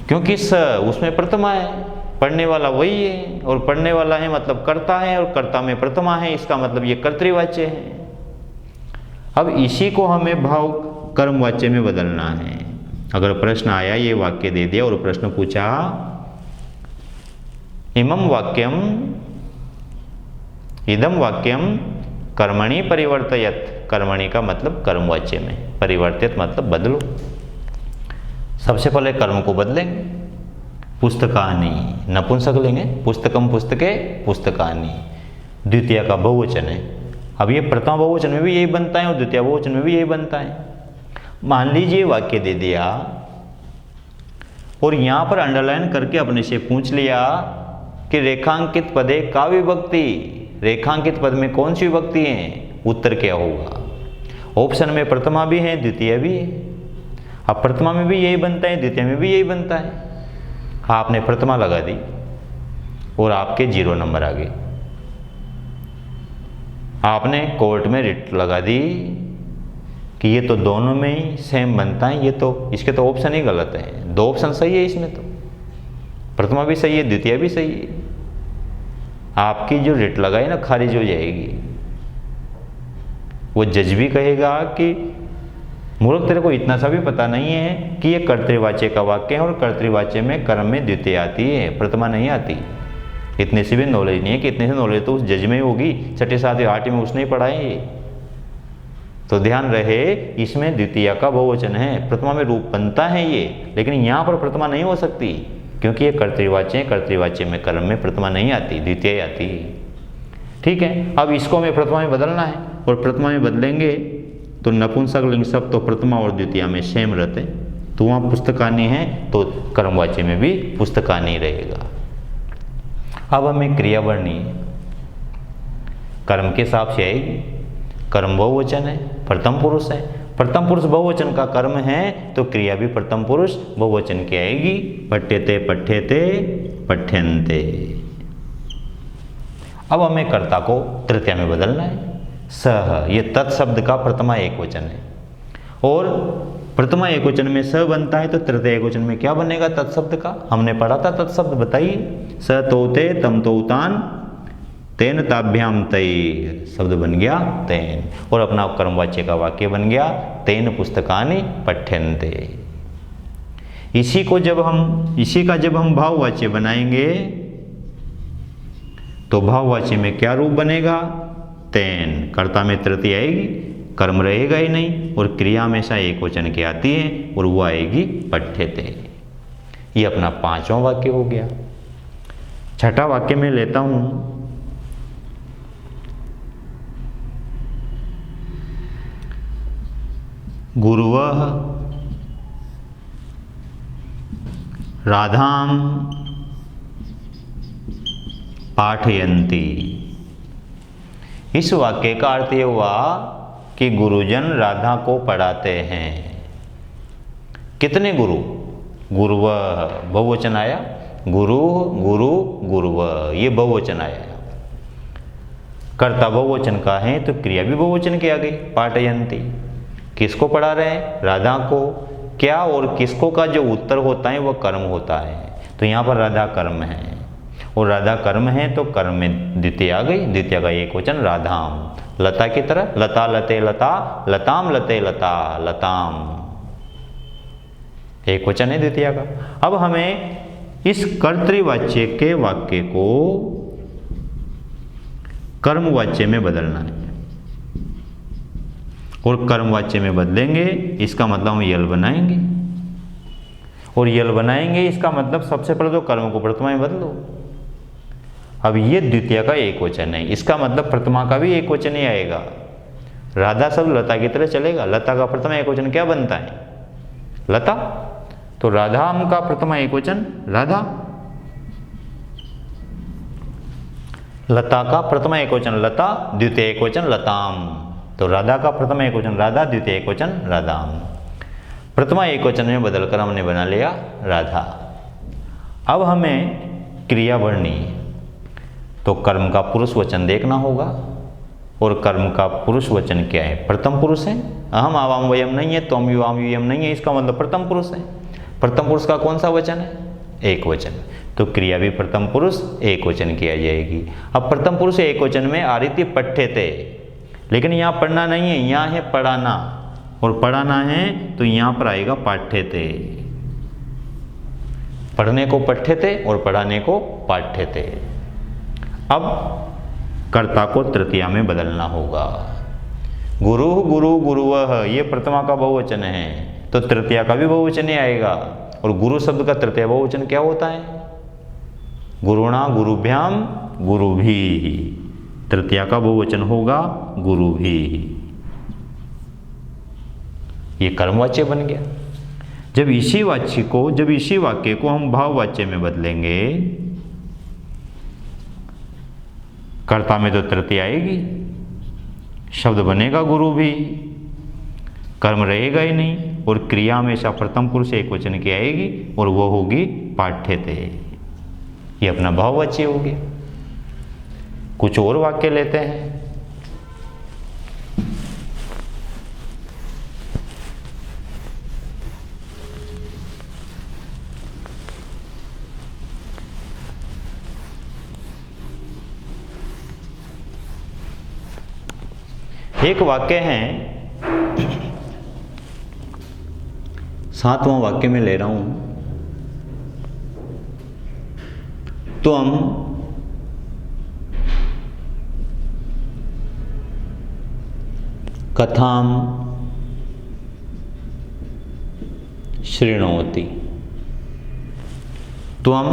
क्योंकि स उसमें प्रथमा है, पढ़ने वाला वही है, और पढ़ने वाला है मतलब कर्ता है, और कर्ता में प्रथमा है, इसका मतलब ये कर्तृवाच्य है। अब इसी को हमें भाव कर्मवाच्य में बदलना है। अगर प्रश्न आया, ये वाक्य दे दिया और प्रश्न पूछा इमं वाक्यम इदं वाक्यम कर्मणि परिवर्तयत, कर्मणि का मतलब कर्मवाच्य में, परिवर्तित मतलब बदलो। सबसे पहले कर्म को बदलेंगे, पुस्तकानि नपुंसक लेंगे, पुस्तकम पुस्तके पुस्तकानि, द्वितीय का बहुवचन है। अब ये प्रथम बहुवचन में भी यही बनता है और द्वितीय बहुवचन में भी यही बनता है। मान लीजिए वाक्य दे दिया और यहाँ पर अंडरलाइन करके अपने से पूछ लिया कि रेखांकित पदे का विभक्ति, रेखांकित पद में कौन सी विभक्ति है, उत्तर क्या होगा। ऑप्शन में प्रथमा भी है द्वितीय भी है। अब प्रथमा में भी यही बनता है, द्वितीय में भी यही बनता है। आपने प्रथमा लगा दी और आपके 0 नंबर आ गए। आपने कोर्ट में रिट लगा दी कि ये तो दोनों में ही सेम बनता है, ये तो इसके तो ऑप्शन ही गलत है। 2 ऑप्शन सही है इसमें, तो प्रथमा भी सही है द्वितीय भी सही है। आपकी जो रिट लगाई ना खारिज हो जाएगी। वो जज भी कहेगा कि मूर्ख तेरे को इतना सा भी पता नहीं है कि ये कर्तृवाच्य का वाक्य है और कर्तृवाच्य में कर्म में द्वितीय आती है, प्रथमा नहीं आती। इतने से भी नॉलेज नहीं है कि इतने से नॉलेज तो उस जज में ही होगी, 6ठी 7वीं 8वीं में उसने ही पढ़ा है ये। तो ध्यान रहे इसमें द्वितीय का बहुवचन है, प्रथमा में रूप बनता है ये, लेकिन यहाँ पर प्रथमा नहीं हो सकती क्योंकि ये कर्तृवाच्य है, कर्तृवाच्य में कर्म में प्रथमा नहीं आती, द्वितीय आती है। ठीक है, अब इसको हमें प्रथमा में बदलना है और प्रथमा में बदलेंगे तो नपुंसक लिंग शब्द तो प्रथमा और द्वितीय में सेम रहते, तो वहाँ पुस्तकानि है तो कर्मवाच्य में भी पुस्तकानि रहेगा। अब हमें क्रिया बढ़नी है, कर्म के हिसाब से आएगी। कर्म बहुवचन है, प्रथम पुरुष है, प्रथम पुरुष बहुवचन का कर्म है तो क्रिया भी प्रथम पुरुष बहुवचन की आएगी। पठ्यते पठ्यते पठ्यन्ते। अब हमें कर्ता को तृतीया में बदलना है। सह, ये तत्शब्द का प्रथमा एकवचन है और प्रथमा एकवचन में स बनता है तो तृतीय एकवचन में क्या बनेगा तत्शब्द का, हमने पढ़ा था तत्शब्द, बताइए। स तोते तम तोतान तेन ताभ्याम तैर, शब्द बन गया तेन और अपना कर्मवाच्य का वाक्य बन गया तेन पुस्तकानि पठ्यन्ते। इसी का जब हम भाववाच्य बनाएंगे तो भाववाच्य में क्या रूप बनेगा, तेन। कर्ता में तृतीय आएगी, कर्म रहेगा ही नहीं और क्रिया हमेशा एकवचन की आती है और वो आएगी पठ्यते। ये अपना 5वां वाक्य हो गया। 6ठा वाक्य में लेता हूं, गुरुवः राधाम पाठयन्ति। इस वाक्य का अर्थ ये हुआ कि गुरुजन राधा को पढ़ाते हैं। कितने गुरु, गुरुवः बहुवचन आया, गुरु गुरु गुरुवः ये बहुवचन आया। कर्ता बहुवचन का है तो क्रिया भी बहुवचन की आ गई, पाठयन्ति। किसको पढ़ा रहे हैं, राधा को। क्या और किसको का जो उत्तर होता है वह कर्म होता है, तो यहाँ पर राधा कर्म है और राधा कर्म है तो कर्म में द्वितीय आ गई, द्वितीय का एकवचन राधाम। लता की तरह, लता लते लता, लताम लते लता, लताम एकवचन है द्वितीय का। अब हमें इस कर्तृवाच्य के वाक्य को कर्मवाच्य में बदलना है और कर्मवाच्य में बदलेंगे इसका मतलब हम यल बनाएंगे और यल बनाएंगे इसका मतलब सबसे पहले तो कर्म को प्रथमा में बदलो। अब ये द्वितीय का एकवचन है, इसका मतलब प्रथमा का भी एकवचन ही आएगा। राधा शब्द लता की तरह चलेगा, लता का प्रथमा एकवचन क्या बनता है, लता। तो राधाम का प्रथमा एकवचन राधा, लता का प्रथमा एकवचन लता, द्वितीय एकवचन लताम। तो राधा का प्रथमा एकवचन राधा, द्वितीय एकवचन राधाम। प्रथमा एकवचन में बदलकर हमने बना लिया राधा। अब हमें क्रिया बढ़नी है तो कर्म का पुरुष वचन देखना होगा और कर्म का पुरुष वचन क्या है, प्रथम पुरुष है। अहम आवाम वयम नहीं है, त्वम युवाम यूयम नहीं है, इसका मतलब प्रथम पुरुष है। प्रथम पुरुष का कौन सा वचन है, एक वचन, तो क्रिया भी प्रथम पुरुष एक वचन किया जाएगी। अब प्रथम पुरुष एक वचन में आ रही थी पठ्यते, लेकिन यहाँ पढ़ना नहीं है, यहाँ है पढ़ाना और पढ़ाना है तो यहाँ पर आएगा पाठ्यते। पढ़ने को पठ्यते और पढ़ाने को पाठ्यते। अब कर्ता को तृतीया में बदलना होगा गुरु गुरु गुरुवः ये प्रथमा का बहुवचन है, तो तृतीया का भी बहुवचन ही आएगा। और गुरु शब्द का तृतीय बहुवचन क्या होता है? गुरुणा गुरुभ्याम गुरुभिः, तृतीया का बहुवचन होगा गुरुभिः। ये कर्मवाच्य बन गया। जब इसी वाक्य को हम भाववाच्य में बदलेंगे, कर्ता में तो तृतीया आएगी, शब्द बनेगा गुरु भी, कर्म रहेगा ही नहीं, और क्रिया हमेशा प्रथम पुरुष एकवचन की आएगी और वो होगी पाठ्यते। ये अपना भाववाच्य हो गया। कुछ और वाक्य लेते हैं। एक वाक्य है, 7वां वाक्य में ले रहा हूं। त्वं कथां शृणोति। त्वं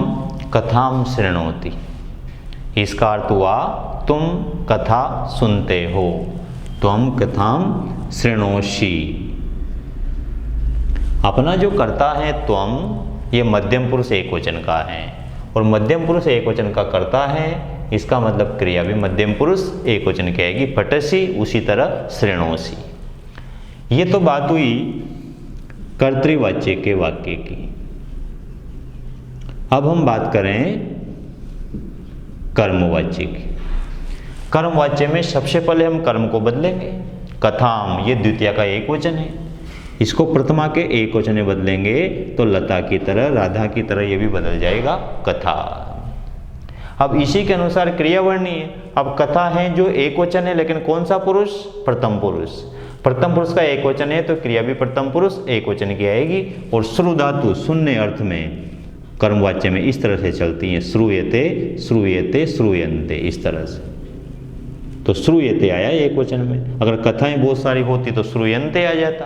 कथां शृणोति, इसका अर्थ हुआ तुम कथा सुनते हो। त्वं कथां शृणोषि। अपना जो कर्ता है त्वं, ये मध्यम पुरुष एकवचन का है, और मध्यम पुरुष एकवचन का कर्ता है, इसका मतलब क्रिया भी मध्यम पुरुष एकवचन की आएगी, पठसि, उसी तरह शृणोषि। ये तो बात हुई कर्तृवाच्य के वाक्य की। अब हम बात करें कर्मवाच्य की। कर्मवाच्य में सबसे पहले हम कर्म को बदलेंगे। कथाम, ये द्वितीय का एकवचन है, इसको प्रथमा के एकवचन में बदलेंगे तो लता की तरह, राधा की तरह ये भी बदल जाएगा कथा। अब इसी के अनुसार क्रिया वर्णी है। अब कथा है जो एकवचन है, लेकिन कौन सा पुरुष? प्रथम पुरुष। प्रथम पुरुष का एकवचन है तो क्रिया भी प्रथम पुरुष एकवचन की आएगी। और श्रु धातु शून्य अर्थ में कर्मवाच्य में इस तरह से चलती है, श्रूयते श्रूयते श्रूयन्ते, इस तरह से। तो श्रूयते आया एकवचन में। अगर कथाएं बहुत सारी होती तो श्रूयन्ते आ जाता।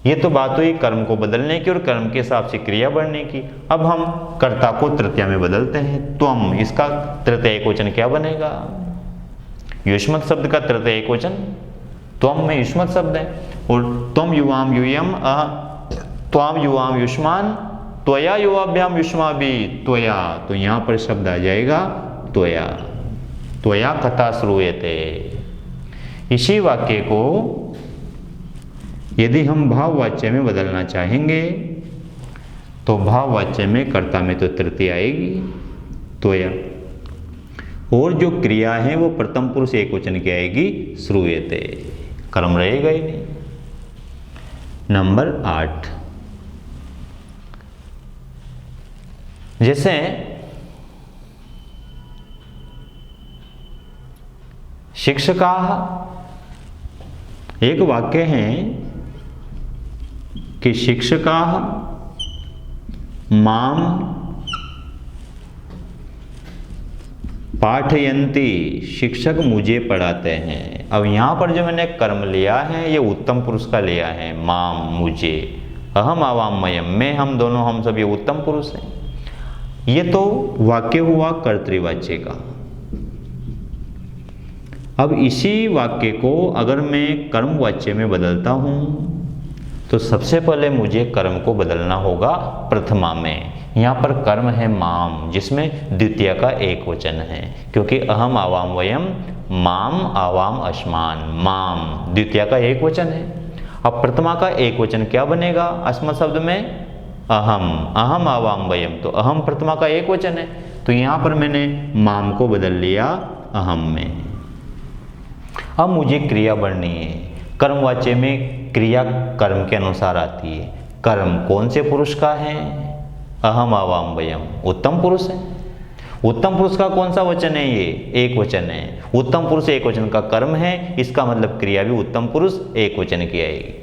ये तो बात हुई कर्म को बदलने की और कर्म के हिसाब से क्रिया बढ़ने की। अब हम कर्ता को तृतीया में बदलते हैं। त्वम, इसका तृतीय एकवचन क्या बनेगा? युष्मत् शब्द का तृतीय एकवचन त्वम में युष्मत् शब्द है। और त्वम युवाम यूयम त्वाम युवाम युष्मान त्वया युवाभ्याम युष्माभि त्वया, तो यहां पर शब्द आ जाएगा त्वया। त्वया कथा श्रूयते। इसी वाक्य को यदि हम भाववाच्य में बदलना चाहेंगे तो भाववाच्य में कर्ता में तो तृतीय आएगी त्वया, और जो क्रिया है वो प्रथम पुरुष एकवचन की आएगी श्रूयते, कर्म रहेगा ही नहीं। नंबर 8, जैसे शिक्षका, एक वाक्य है कि शिक्षका माम पाठयन्ति, शिक्षक मुझे पढ़ाते हैं। अब यहां पर जो मैंने कर्म लिया है ये उत्तम पुरुष का लिया है, माम मुझे, अहम आवाम मयम मैं, हम दोनों, हम सब, ये उत्तम पुरुष हैं। ये तो वाक्य हुआ कर्तृवाच्य का। अब इसी वाक्य को अगर मैं कर्मवाच्य में बदलता हूं तो सबसे पहले मुझे कर्म को बदलना होगा प्रथमा में। यहाँ पर कर्म है माम, जिसमें द्वितीय का एकवचन है, क्योंकि अहम आवाम वयम, माम आवाम अस्मान, माम द्वितीय का एकवचन है। अब प्रथमा का एकवचन क्या बनेगा अस्मत् शब्द में? अहम, अहम आवाम वयम, तो अहम प्रथमा का एकवचन है, तो यहाँ पर मैंने माम को बदल लिया अहम में। अब मुझे क्रिया बढ़नी है। कर्मवाच्य में क्रिया कर्म के अनुसार आती है। कर्म कौन से पुरुष का है? अहम आवाम वयम, उत्तम पुरुष है। उत्तम पुरुष का कौन सा वचन है? ये एक वचन है। उत्तम पुरुष एक वचन का कर्म है, इसका मतलब क्रिया भी उत्तम पुरुष एक वचन की आएगी।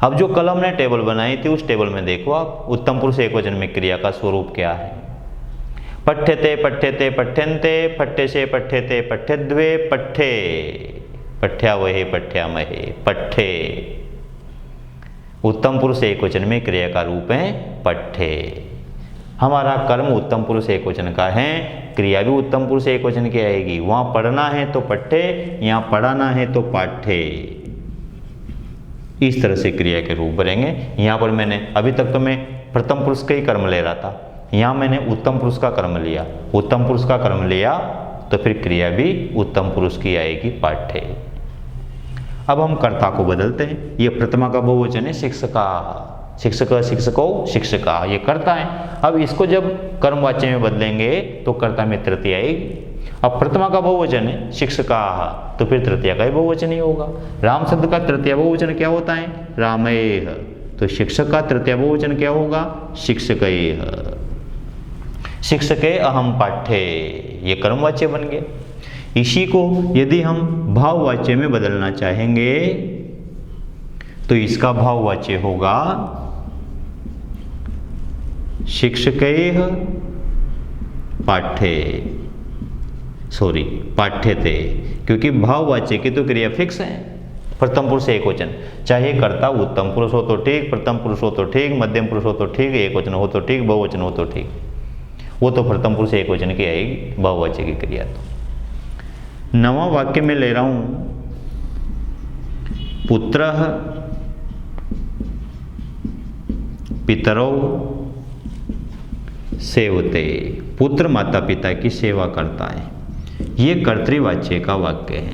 अब जो कल हमने टेबल बनाई थी उस टेबल में देखो आप, उत्तम पुरुष एक वचन में क्रिया का स्वरूप क्या है? पठ्यते पठ्यते पठ्यन्ते, पठ्यसे पठ्यते पठ्यद्वे पठ्ये, पठ्यावहे पठ्यामहे, पठ्ठे। उत्तम पुरुष एकवचन में क्रिया का रूप है पठ्ठे। हमारा कर्म उत्तम पुरुष एकवचन का है, क्रिया भी उत्तम पुरुष एकवचन की आएगी। वहाँ पढ़ना है तो पठ्ठे, यहाँ पढ़ाना है तो पाठ्ठे। इस तरह से क्रिया के रूप बनेंगे। यहाँ पर मैंने अभी तक तो मैं प्रथम पुरुष का ही कर्म ले रहा था, यहाँ मैंने उत्तम पुरुष का कर्म लिया। उत्तम पुरुष का कर्म लिया तो फिर क्रिया भी उत्तम पुरुष की आएगी पाठ्ठे। अब हम कर्ता को बदलते हैं। ये प्रथमा का बहुवचन है शिक्षका, शिक्षक शिक्षको शिक्षका, ये कर्ता है। अब इसको जब कर्मवाच्य में बदलेंगे तो कर्ता में तृतीया आएगी। अब प्रथमा का बहुवचन है शिक्षका, तो फिर तृतीया का ही बहुवचन ही होगा। राम शब्द का तृतीया बहुवचन क्या होता है? रामेह। तो शिक्षक का तृतीया बहुवचन क्या होगा? शिक्षकैः। शिक्षके अहम पाठ्ये, ये कर्मवाच्य बन गया। इसी को यदि हम भाववाच्य में बदलना चाहेंगे तो इसका भाववाच्य होगा शिक्षकैः पाठ्ये, सॉरी पाठ्यते, क्योंकि भाववाच्य की तो क्रिया फिक्स है। प्रथम पुरुष एकवचन, चाहे कर्ता उत्तम पुरुष हो तो ठीक, प्रथम पुरुष हो तो ठीक, मध्यम पुरुष हो तो ठीक, एकवचन हो तो ठीक, बहुवचन हो तो ठीक, वो तो प्रथम पुरुष एकवचन की आएगी भाववाच्य की क्रिया। तो नवा वाक्य में ले रहा हूं, पुत्रः पितरौ सेवते। पुत्र माता पिता की सेवा करता है, ये कर्तृवाच्य का वाक्य है।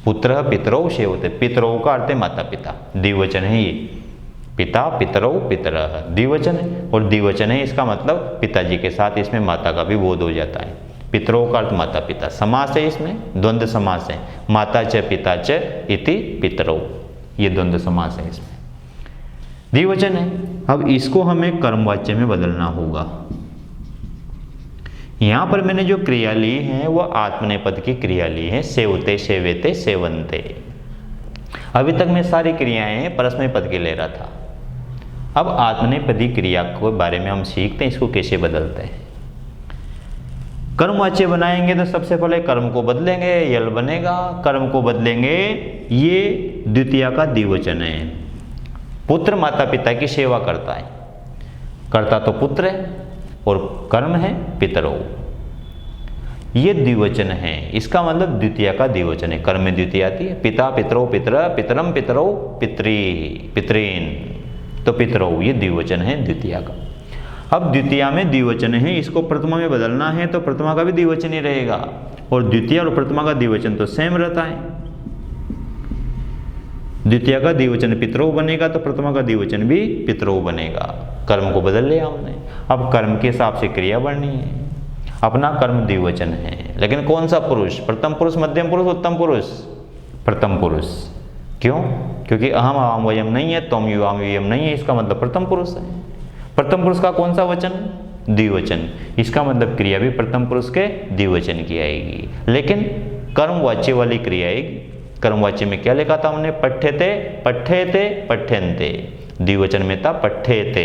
पुत्रः पितरौ सेवते, पितरौ का अर्थ है माता पिता, द्विवचन है ये। पिता पितरौ पितरः द्विवचन है, और द्विवचन है इसका मतलब पिताजी के साथ इसमें माता का भी बोध हो जाता है। पितरौ का अर्थ माता पिता, समास है इसमें, द्वंद्व समास है। माता च पिता च इति पितरौ, ये द्वंद्व समास है इसमें, द्विवचन है। अब इसको हमें कर्मवाच्य में बदलना होगा। यहां पर मैंने जो क्रिया ली है वह आत्मनेपद की क्रिया ली है, सेवते सेवेते सेवन्ते। अभी तक मैं सारी क्रियाएं परस्मय पद की ले रहा था। अब आत्मनेपदी क्रिया के बारे में हम सीखते हैं, इसको कैसे बदलते हैं। कर्मवाच्य बनाएंगे तो सबसे पहले कर्म को बदलेंगे, यल बनेगा। कर्म को बदलेंगे, ये द्वितीया का द्विवचन है। पुत्र माता पिता की सेवा करता है, करता तो पुत्र है और कर्म है पितरौ, ये द्विवचन है। इसका मतलब द्वितीया का द्विवचन है, कर्म में द्वितीया आती है। पिता पितरौ पितर, पितरम पितरौ पितरी पितरीन, तो पितरौ ये द्विवचन है द्वितीया का। अब द्वितीया में द्विवचन है, इसको प्रथमा में बदलना है तो प्रथमा का भी द्विवचन ही रहेगा, और द्वितीया और प्रथमा का द्विवचन तो सेम रहता है। द्वितीया का द्विवचन पितरौ बनेगा तो प्रथमा का द्विवचन भी पितरौ बनेगा। कर्म को बदल लिया हमने। अब कर्म के हिसाब से क्रिया बढ़नी है। अपना कर्म द्विवचन है, लेकिन कौन सा पुरुष? प्रथम पुरुष, मध्यम पुरुष, उत्तम पुरुष? प्रथम पुरुष। क्यों? क्योंकि अहम आवाम वयम नहीं है, त्वम युवाम यूयम नहीं है, इसका मतलब प्रथम पुरुष है। प्रथम पुरुष का कौन सा वचन? द्विवचन। इसका मतलब क्रिया भी प्रथम पुरुष के द्विवचन की आएगी, लेकिन कर्मवाच्य वाली क्रिया आएगी। कर्मवाच्य में क्या लिखा था हमने? पठ्यते पठ्यते पठ्यन्ते, द्विवचन में था पठ्यते,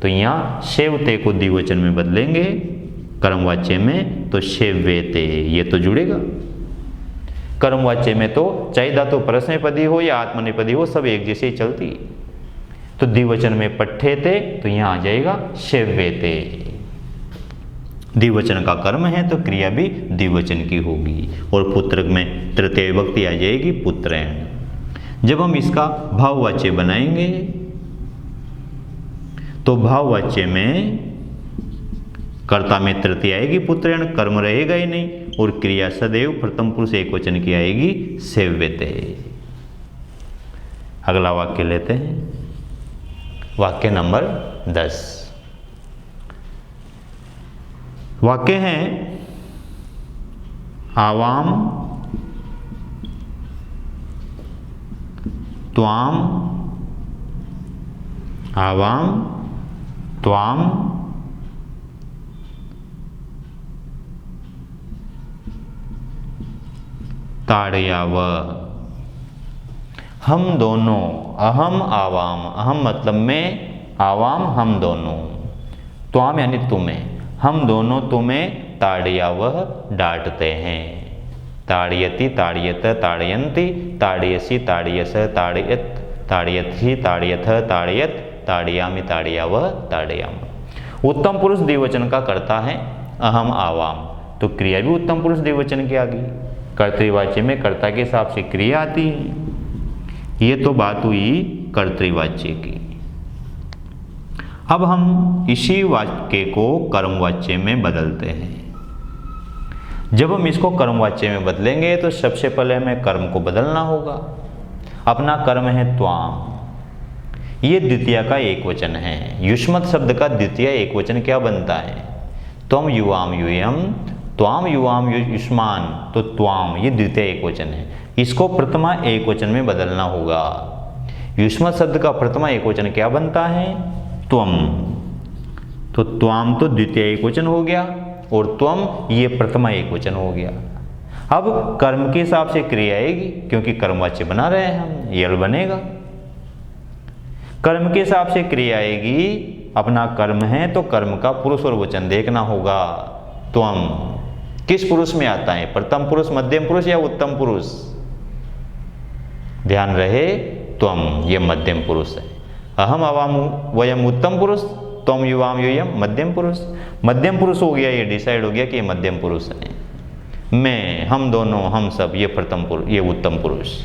तो यहाँ सेवते को द्विवचन में बदलेंगे कर्मवाच्य में, तो सेव्यते, ये तो जुड़ेगा। कर्मवाच्य में तो चाहे धातु परस्मैपदी हो या आत्मनेपदी हो, सब एक जैसे ही चलती। तो द्विवचन में पठ्यते, तो यहाँ आ जाएगा सेव्यते। द्विवचन का कर्म है तो क्रिया भी द्विवचन की होगी, और पुत्र में तृतीय विभक्ति आ जाएगी पुत्रेण। जब हम इसका भाववाच्य बनाएंगे तो भाववाच्य में कर्ता में तृतीय आएगी पुत्रेण, कर्म रहेगा ही नहीं, और क्रिया सदैव प्रथम पुरुष एकवचन की आएगी सेव्यते। अगला वाक्य लेते हैं, वाक्य नंबर 10। वाक्य है आवाम त्वाम, आवाम त्वाम ताड़याव। हम दोनों, अहम आवाम, अहम मतलब मैं, आवाम हम दोनों, त्वाम यानी तुम्हें, हम दोनों तुम्हें ताड़याव डांटते हैं। ताड़यति, ताड़यत, ताड़यन्ति, ताड़यसि, ताड़यस, ताड़यत, ताड़यति, ताड़यथ, ताड़यत, ताड़यामि, ताड़याव, ताड़याम। उत्तम पुरुष द्विवचन का कर्ता है अहम, आवाम, तो क्रिया भी उत्तम पुरुष द्विवचन की आ गई। कर्तृवाच्य में कर्ता के हिसाब से क्रिया आती है। ये तो बात हुई कर्तृवाच्य की। अब हम इसी वाक्य को कर्मवाच्य में बदलते हैं। जब हम इसको कर्मवाच्य में बदलेंगे तो सबसे पहले हमें कर्म को बदलना होगा। अपना कर्म है त्वाम, ये द्वितीय का एक वचन है। युष्मत् शब्द का द्वितीय एक वचन क्या बनता है? त्वम युवाम यूयम, त्वाम युवाम युष्मान, तो त्वाम ये द्वितीय एक वचन है। इसको प्रथमा एक वचन में बदलना होगा। युष्मत् शब्द का प्रथमा एक वचन क्या बनता है? त्वम, तो त्वाम तो द्वितीय एक वचन हो गया और त्वम ये प्रथमा एक वचन हो गया। अब कर्म के हिसाब से क्रिया आएगी, क्योंकि कर्मवाच्य बना रहे हैं हम, यल बनेगा। कर्म के हिसाब से क्रिया आएगी। अपना कर्म है तो कर्म का पुरुष और वचन देखना होगा। त्वम किस पुरुष में आता है? प्रथम पुरुष, मध्यम पुरुष या उत्तम पुरुष? ध्यान रहे, त्वम ये मध्यम पुरुष है। अहम आवाम वयम उत्तम पुरुष, त्वम युवाम यूयम मध्यम पुरुष। मध्यम पुरुष हो गया, ये डिसाइड हो गया कि ये मध्यम पुरुष है। मैं, हम दोनों, हम सब, ये प्रथम पुरुष, ये उत्तम पुरुष।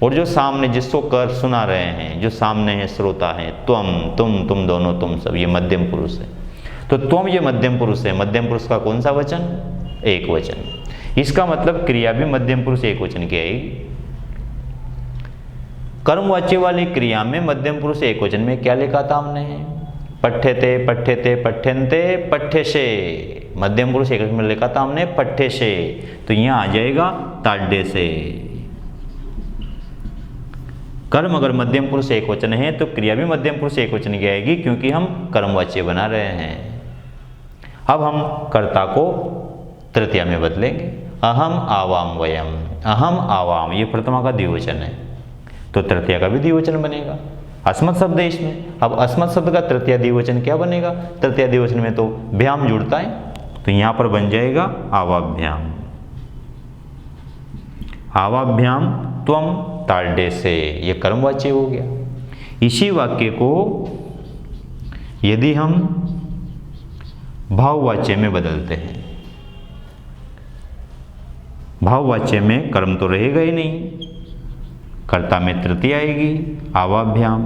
और जो सामने जिसको कर सुना रहे हैं, जो सामने है श्रोता है, त्वम, तुम दोनों, तुम सब, ये मध्यम पुरुष है। तो त्वम ये मध्यम पुरुष है। मध्यम पुरुष का कौन सा वचन? एक वचन। इसका मतलब क्रिया भी मध्यम पुरुष एक वचन की आएगी। कर्मवाच्य वाली क्रिया में मध्यम पुरुष एक वचन में क्या लिखा था हमने? पठ्यते, पठ्यते, पठ्यन्ते, पठ्यसे। मध्यम पुरुष एक वचन में लिखा था हमने पठ्यसे, तो यहाँ आ जाएगा ताड्य से। कर्म अगर मध्यम पुरुष एक वचन है तो क्रिया भी मध्यम पुरुष एक वचन की आएगी, क्योंकि हम कर्मवाच्य बना रहे हैं। अब हम कर्ता को तृतीया में बदलेंगे। अहम आवाम वयम, अहम आवाम ये प्रथमा का द्विवचन है, तो तृतीया का भी द्विवचन बनेगा। अस्मत् शब्द है इसमें। अब अस्मत् शब्द का तृतीया द्विवचन क्या बनेगा? तृतीया द्विवचन में तो भ्याम जुड़ता है, तो यहां पर बन जाएगा आवाभ्याम। आवाभ्याम त्वम ताड्य से, ये कर्मवाच्य हो गया। इसी वाक्य को यदि हम भाववाच्य में बदलते हैं, भाववाच्य में कर्म तो रहेगा ही नहीं, कर्ता में तृतीय आएगी आवाभ्याम,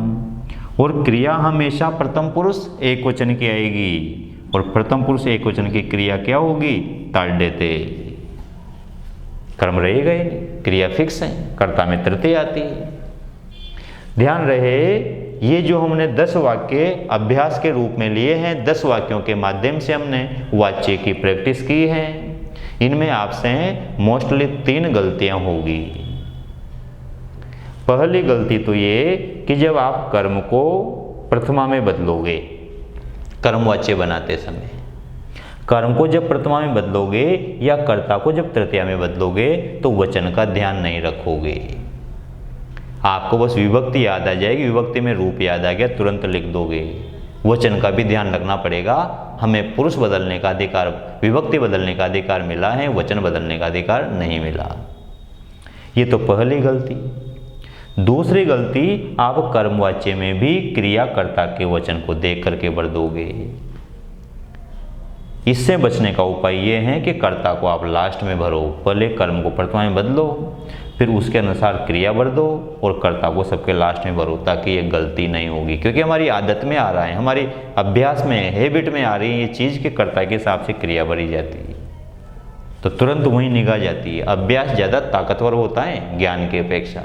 और क्रिया हमेशा प्रथम पुरुष एक वचन की आएगी, और प्रथम पुरुष एक वचन की क्रिया क्या होगी? ताड्यते। कर्म रहेगा ही नहीं, क्रिया फिक्स है, कर्ता में तृतीय आती है। ध्यान रहे, ये जो हमने 10 वाक्य अभ्यास के रूप में लिए हैं, 10 वाक्यों के माध्यम से हमने वाच्य की प्रैक्टिस की है। इनमें आपसे मोस्टली 3 गलतियां होगी। पहली गलती तो ये कि जब आप कर्म को प्रथमा में बदलोगे, कर्मवाच्य बनाते समय, कर्म को जब प्रथमा में बदलोगे या कर्ता को जब तृतीया में बदलोगे तो वचन का ध्यान नहीं रखोगे। आपको बस विभक्ति याद आ जाएगी, विभक्ति में रूप याद आ गया, तुरंत लिख दोगे। वचन का भी ध्यान रखना पड़ेगा। हमें पुरुष बदलने का अधिकार, विभक्ति बदलने का अधिकार मिला है, वचन बदलने का अधिकार नहीं मिला। ये तो पहली गलती। दूसरी गलती, आप कर्मवाच्य में भी क्रियाकर्ता के वचन को देख करके भर दोगे। इससे बचने का उपाय ये है कि कर्ता को आप लास्ट में भरो। पहले कर्म को प्रथमा में बदलो, फिर उसके अनुसार क्रिया भर दो, और कर्ता को सबके लास्ट में भरो, ताकि ये गलती नहीं होगी। क्योंकि हमारी आदत में आ रहा है, हमारी अभ्यास में, हैबिट में आ रही है ये चीज़ कि कर्ता के हिसाब से क्रिया भरी जाती है, तो तुरंत वहीं निगाह जाती है। अभ्यास ज़्यादा ताकतवर होता है ज्ञान की अपेक्षा।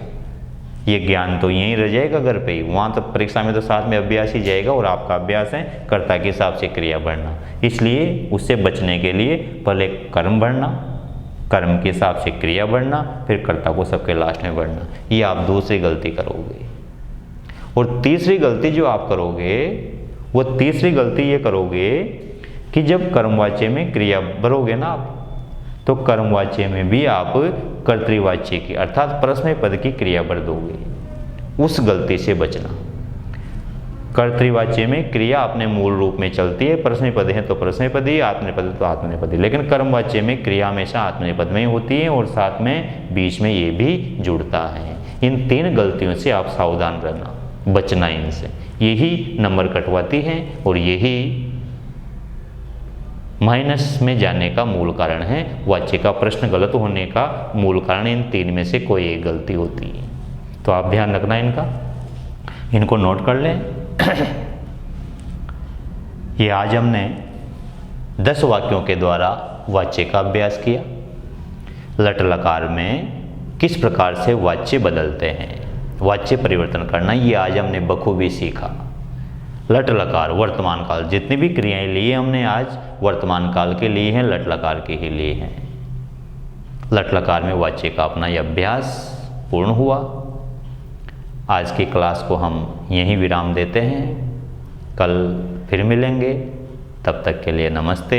ये ज्ञान तो यहीं रह जाएगा घर पे ही, वहाँ तो परीक्षा में तो साथ में अभ्यास ही जाएगा, और आपका अभ्यास है कर्ता के हिसाब से क्रिया बढ़ना। इसलिए उससे बचने के लिए पहले कर्म बढ़ना, कर्म के हिसाब से क्रिया बढ़ना, फिर कर्ता को सबके लास्ट में बढ़ना। ये आप दूसरी गलती करोगे। और तीसरी गलती जो आप करोगे, वो तीसरी गलती ये करोगे कि जब कर्मवाच्य में क्रिया भरोगे ना आप, तो कर्मवाच्य में भी आप कर्तृवाच्य की अर्थात परस्मै पद की क्रिया भर दोगे। उस गलती से बचना। कर्तृवाच्य में क्रिया अपने मूल रूप में चलती है, प्रश्नपद है तो प्रश्नपदी, आत्मनेपदी तो आत्मनेपदी, लेकिन कर्मवाच्य में क्रिया हमेशा आत्मनेपद में ही होती है और साथ में बीच में ये भी जुड़ता है। इन 3 गलतियों से आप सावधान रहना, बचना इनसे, यही नंबर कटवाती है और यही माइनस में जाने का मूल कारण है। वाच्य का प्रश्न गलत होने का मूल कारण इन 3 में से कोई एक गलती होती है। तो आप ध्यान रखना इनका, इनको नोट कर लें। ये आज हमने 10 वाक्यों के द्वारा वाच्य का अभ्यास किया। लट लकार में किस प्रकार से वाच्य बदलते हैं, वाच्य परिवर्तन करना, ये आज हमने बखूबी सीखा। लट लकार वर्तमान काल, जितनी भी क्रियाएं लिए हमने आज वर्तमान काल के लिए हैं, लट लकार के ही लिए हैं। लट लकार में वाच्य का अपना यह अभ्यास पूर्ण हुआ। आज की क्लास को हम यहीं विराम देते हैं, कल फिर मिलेंगे, तब तक के लिए नमस्ते।